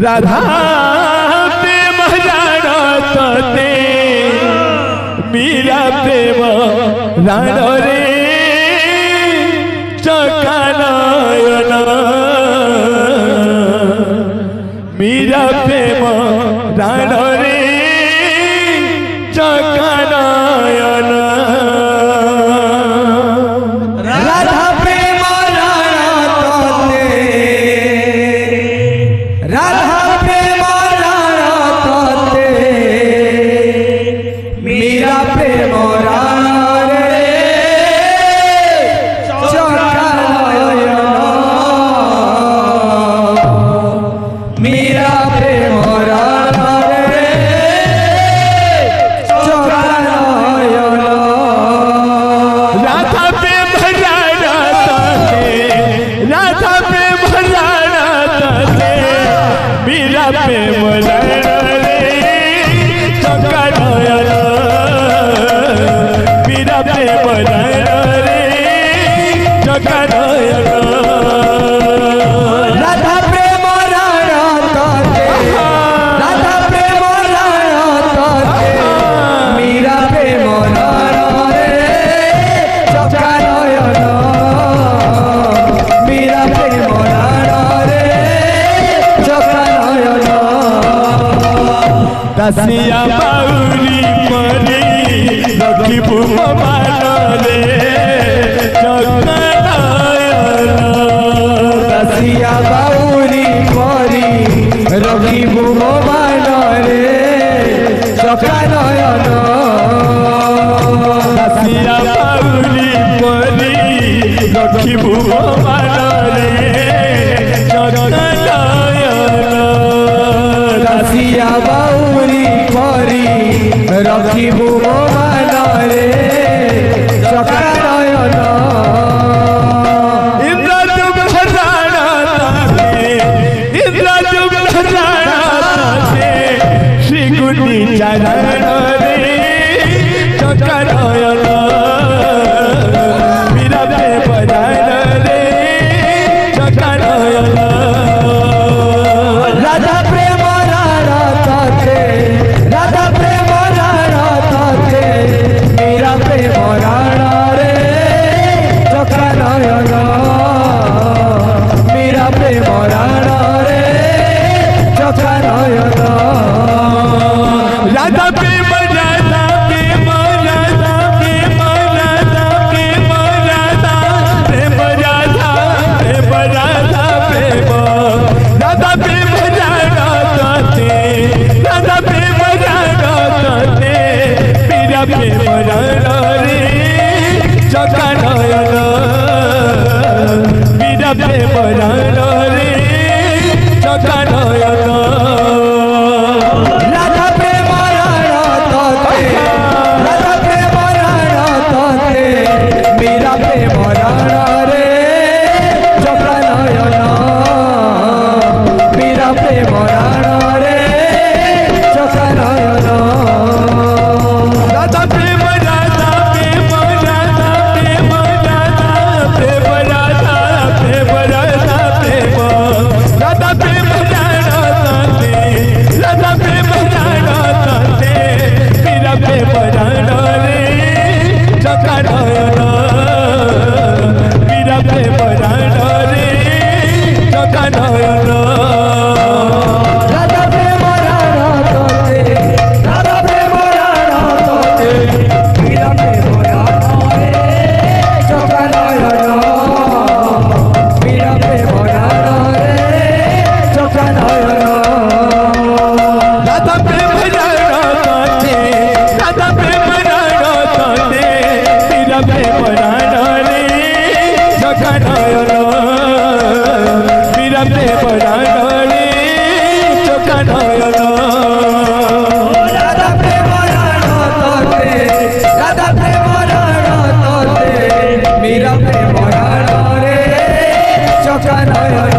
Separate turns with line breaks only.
राधा प्रेम जानते मीरा प्रेम राण रे चकानयन मीरा प्रेम राण रे चकानयन
राधा प्रेम राणते राधा प्रेम राणते मीरा प्रेम राण रे चकानयन मीरा प्रेम राण रे चकानयन
राधा प्रेम जानते राधा प्रेम जानते मीरा प्रेम राण रे चकानयन मीरा प्रेम राण रे चकानयन
राधा प्रेम राणते राधा प्रेम राणते मीरा प्रेम राण रे चकानयन मीरा प्रेम राण रे चकानयन
दासिया बाउरी मरी रखिबु मान रे चकानयन
दासिया बाउरी मरी रखिबु मान रे चकानयन
दासिया बाउरी मरी रखिबु मान रे चकानयन
दासिया बाउरी मरी रखिबु मान रे चकानयन
इंद्रदुम्न जानते श्री गुंडी चरण रे चकानयन मीरा प्रेम राण रे चकानयन
राधा प्रेम राणते राधा प्रेम राणते मीरा प्रेम राण रे चकानयन मीरा प्रेम राण रे चकानयन
राधा प्रेम राधा प्रेम राधा प्रेम राधा प्रेम राधा प्रेम राधा प्रेम राधा प्रेम राधा प्रेम जानते राधा प्रेम जानते मीरा प्रेम राण रे चकानयन मीरा प्रेम राण रे चकानयन
राधा प्रेम राणते राधा प्रेम राणते मीरा प्रेम राण रे चकानयन मीरा प्रेम राण रे चकानयन
राधा प्रेम राधा प्रेम राधा प्रेम राधा प्रेम राधा प्रेम राधा प्रेम राधा प्रेम जानते राधा प्रेम जानते मीरा प्रेम राण रे चकानयन मीरा प्रेम राण रे चकानयन
राधा प्रेम राणते राधा प्रेम राणते मीरा प्रेम राण रे चकानयन मीरा प्रेम राण रे चकानयन
राधा प्रेम जानते राधा प्रेम जानते मीरा प्रेम राण रे चकानयन मीरा प्रेम राण रे चकानयन
राधा प्रेम राणते राधा प्रेम राणते मीरा प्रेम राण रे चकानयन